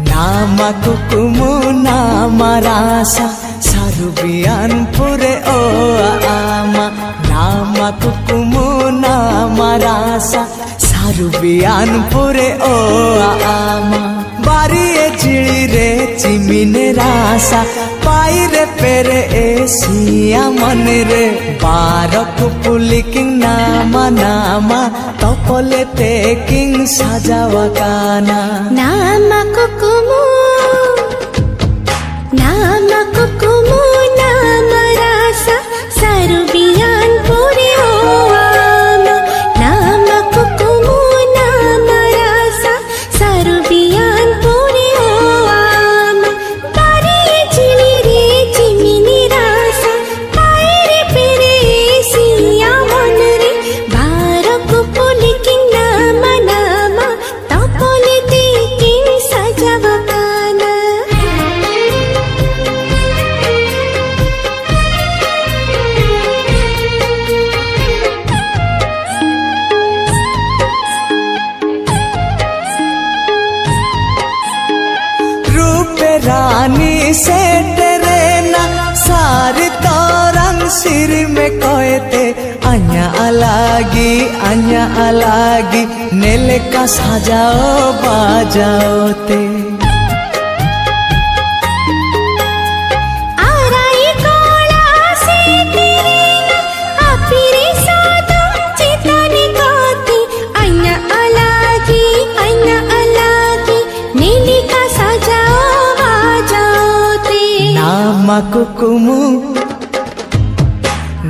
Nama kukumu nama rasa sarubian pure o ama. Nama kukumu nama rasa sarubian pure o ama. Bari e chili re chimine rasa pai re pere esia मन रे बारक पुलिकिंग नामा नामा तपले तेकिंग सजावा काना नामा कुकुमु नामा रासा सरुबियान पूरे हो आमा नामा कुकुमु नामा रासा सरुबियान पूरे हो आमा तारी चिली रे चिमिनी रासा पायरे पेरे सिया मन रे बारक पुलिकिंग नामा नामा तपले तेकिंग सजावा काना रानी से तेरे ना सारी तोरंग सिर में कोयते अन्या अलागी नेले का सजाओ बाजाओ ते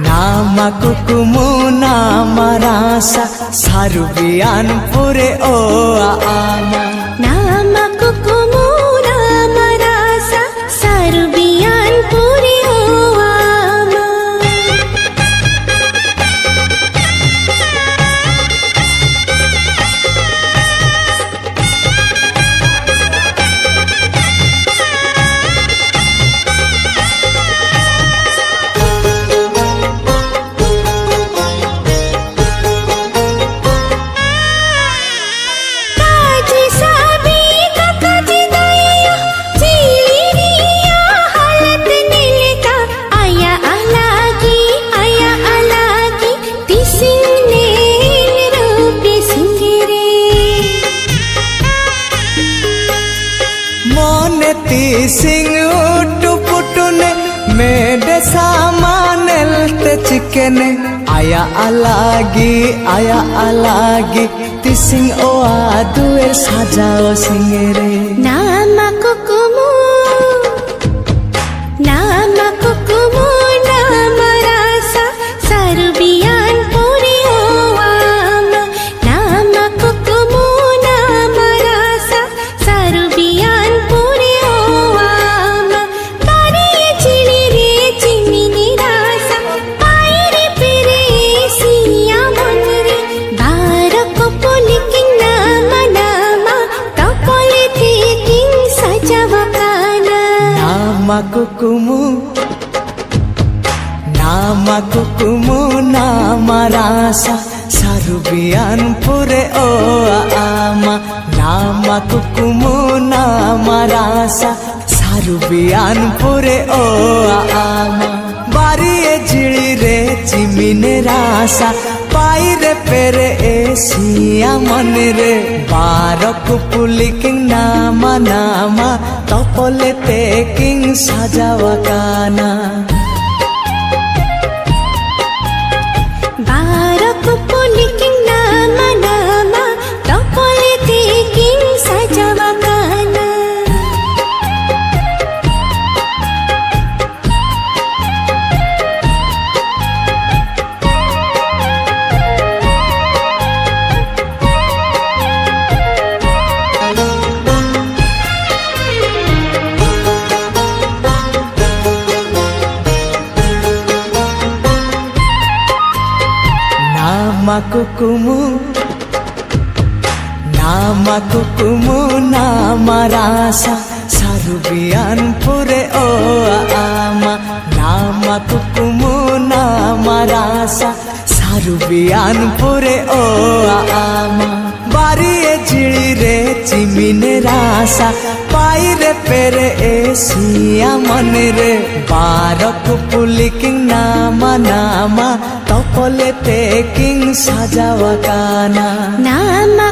Nama kukumu nama rasa sarubian pure o ama. Nama kukumu nama rasa sarubian pure o ama. Singh उटु पुटुने मेरे सामानेल ते चिकने आया अलागी तिसिंग ओ आदुए सजाओ सिंगरे नामा कुकुमु नामा रासा सरुबियान पूरे हो आमा नामा कुकुमु नामा रासा सरुबियान पूरे हो आमा तारी चिली रे चिमिनी रासा पायरे पेरे सिया मन रे बारक पुलिकिंग नामा नामा तपले तेकिंग सजावा काना Nama kukumu nama rasa sarubian pure o ama. Nama kukumu nama rasa sarubian pure o ama. Bari e jili re chimine rasa paire pere esia मन रे बारक पुलिकिंग नामा नामा तपले तेकिंग सजावा काना बारक पुलिकिंग नामा नामा तपले तेकिंग सजावा काना Nama kukumu nama rasa sarubian pure o ama nama kukumu nama rasa sarubian pure o ama bariye jilire chimine rasa paire pere esia manre barak puliking nama nama topole taking sajawakana nama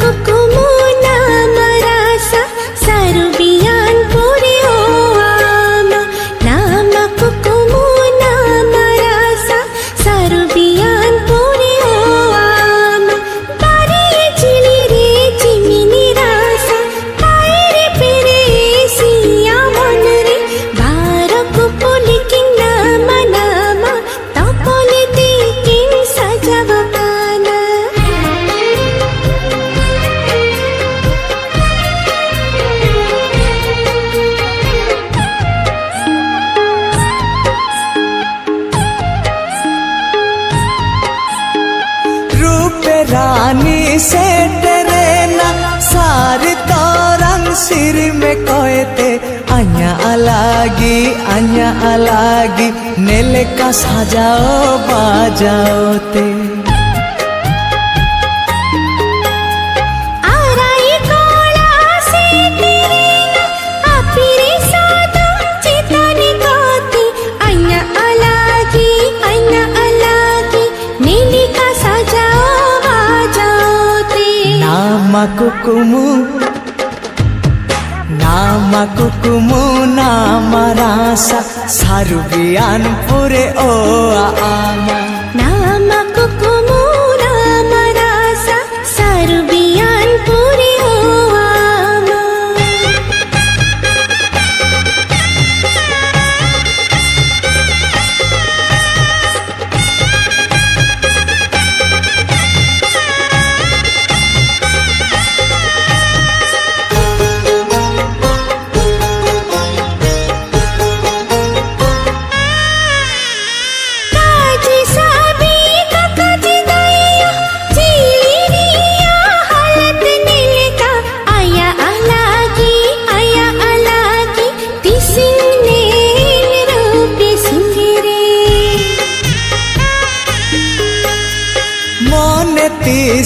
kukumu nama rasa sarubian pure o ama nama kukumu nama rasa sarubian pure o ama bariye jilire chimini rasa paire pere siya manre barak puliking nama nama topole taking sajawakana रानी से तेरे ना सारी तोरंग सिर में कोयते अन्या अलगी नेले का सजाओ बाजाओ ते nama kukumu nama rasa sarubian pure o ama nama kukumu nama rasa sarubian pure o ama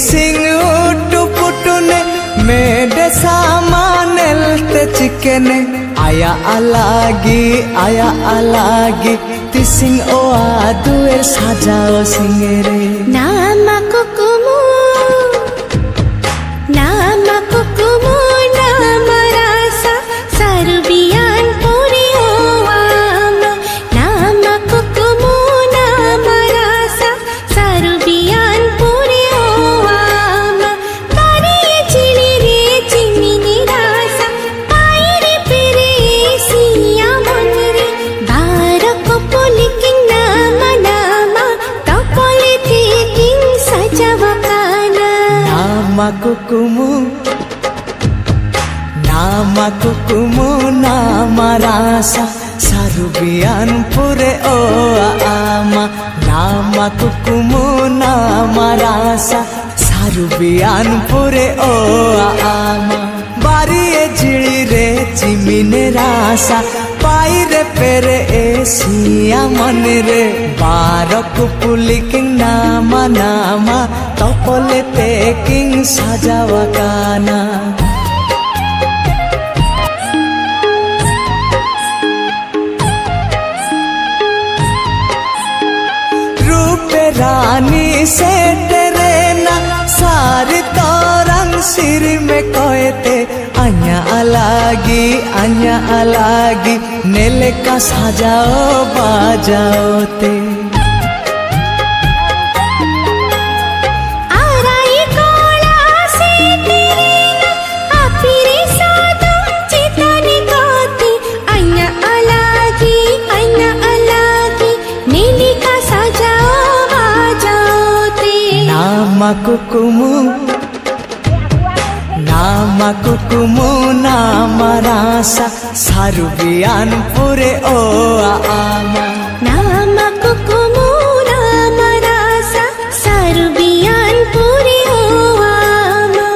Singh उटू पुटुने मेरे सामानेल ते चिकने आया अलगी तिसिंग ओ आदुएर साजाओ सिंगेरे nama kukumu nama rasa sarubian pure o ama nama kukumu nama rasa sarubian pure o ama bariye jilire chimini rasa paire pere siya manre barak puliking nama nama topole taking sajawakana nama kukumu nama rasa sarubian pure o ama nama kukumu nama rasa sarubian pure o ama bariye jilire chimine rasa paire pere esia manre barak puliking nama nama topole taking sajawakana रानी से तेरे ना सारी तोरंग सिर में कोयते अन्या अलगी नेले का सजाओ बाजाओ ते nama kukumu nama rasa sarubian pure o ama nama kukumu nama rasa sarubian pure o ama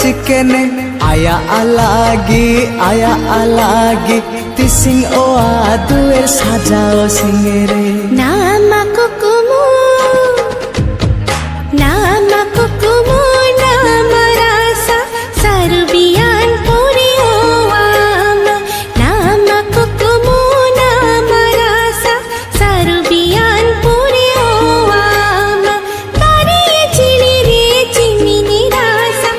chicken aya alagi tising oa duer sajao singere nama kukumu nama rasa sarubian puri oama nama kukumu nama rasa sarubian puri oama tari chili re chimini rasa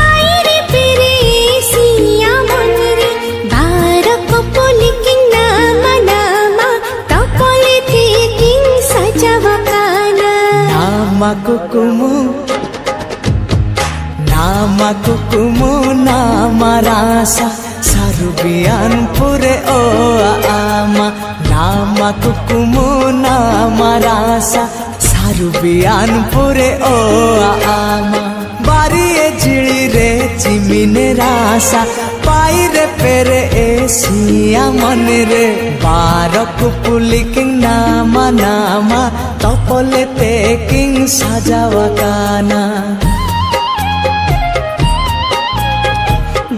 paire pere siya monre barako poliking nama tapole thinking sajavakana nama kukumu nama rasa sarubian pure oama nama kukumu nama rasa sarubian pure oama बारिये जिली रे चिमिने रासा पाइरे पेरे एसिया मन रे बारक पुलिकिंग नामा तपले तेकिंग सजावकाना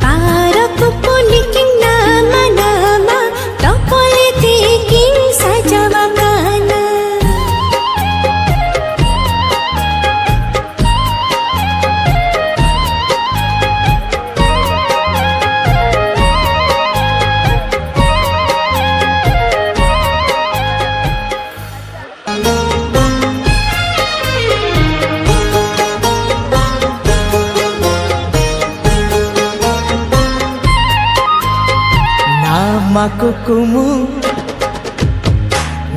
बारक पुलिकिंग नामा तपले तेकिंग सजावकाना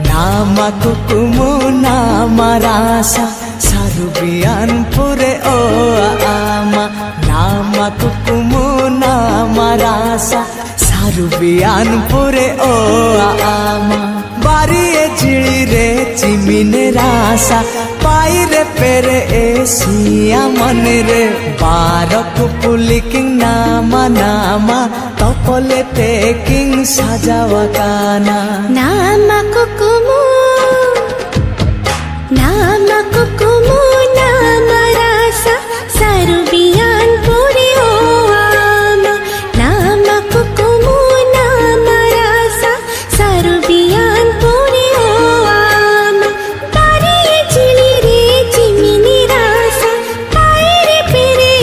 nama kukumu nama rasa sarubian pure oama nama kukumu nama rasa sarubian pure oama बारिये जिली रे चिमिने रासा पाइरे पेरे एसिया मन रे बारक पुलिकिंग नामा तपले तेकिंग सजावकाना nama kukumu nama rasa sarubian puri oama nama kukumu nama rasa sarubian puri oama tari chili re chimini rasa paire pere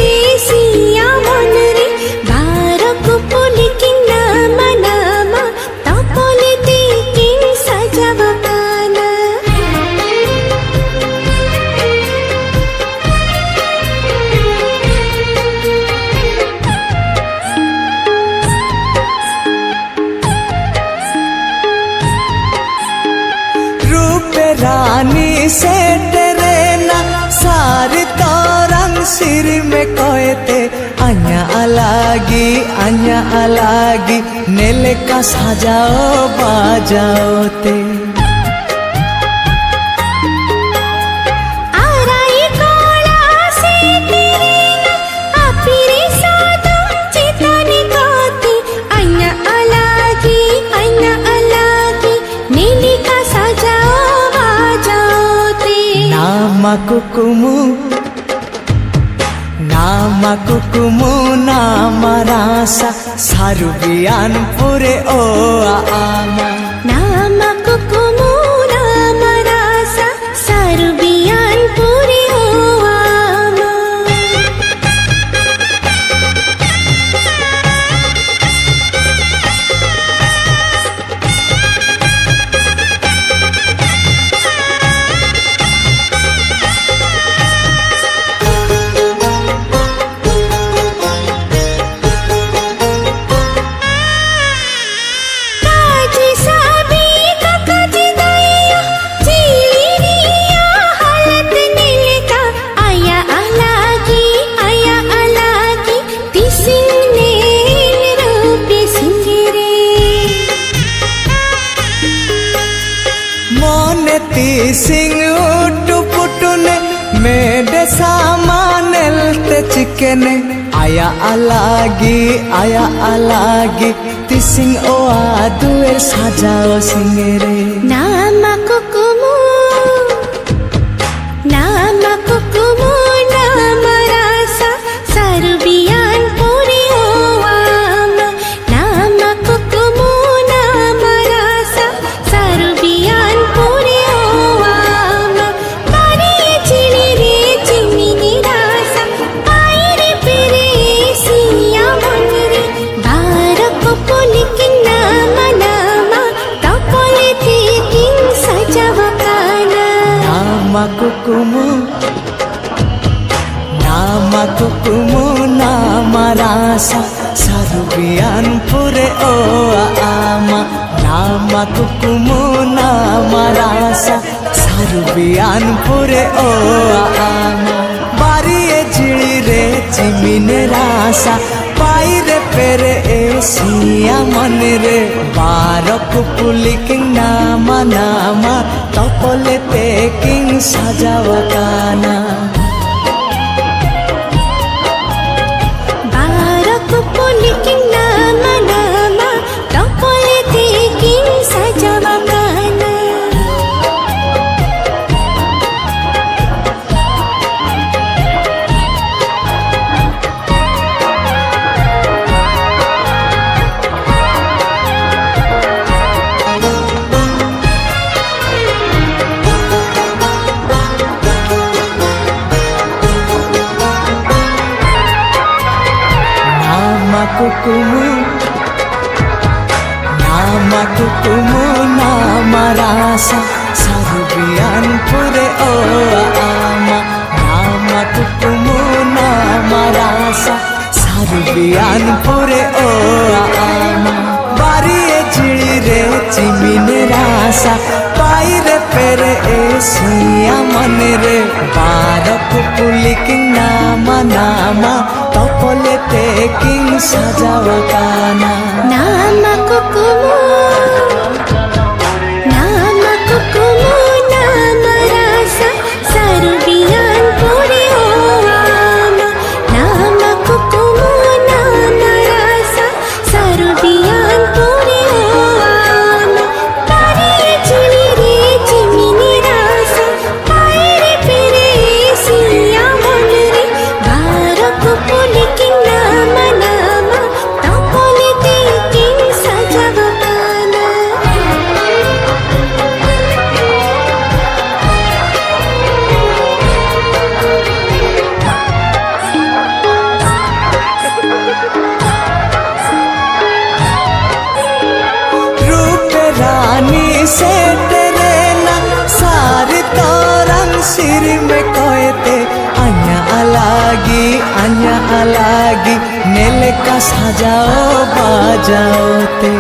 siya monre barak puliking nama tapole teking sajavakana रानी से तेरे ना सारी तोरंग सिर में कोयते अन्या अलगी नेले का सजाओ बाजाओ ते आराई कोला से तेरे ना अपिरे सादम चिताने गाती अन्या अलगी नेले का सजाओ nama kukumu nama rasa sarubian pure oama nama kukumu nama rasa sarubian puri oama सिंग उटु पुटुने मेडे सामानेल ते चिकने आया अलगी तिसिंग ओआ दुएर सजाओ सिंगरे nama kukumu nama rasa sarubian Sarubianpure o ama nama kukumu nama rasa Sarubianpure o ama bariye jili re chimine rasa paire pere esiya mane re barak puliking nama nama topole teking sajawa kana Puliking nama nama topole teking sajawa kana Nama kukumu nama rasa Sarubianpure o ama nama kukumu nama rasa Sarubianpure o ama bariye jili re chimine rasa paire pere esiya mane re barak puliking nama nama topole teking sajawa kana nama kukumu nama rasa Sarubianpure o ama nama kukumu nama rasa Sarubianpure o ama bariye jili re chimine rasa paire pere esiya mane re barak puliking nama nama topole teking sajawa kana रूप रानी से तेरे ना सारी तोरंग सिर में कोयते अन्या अलागी नेले का सजाओ बाजाओ ते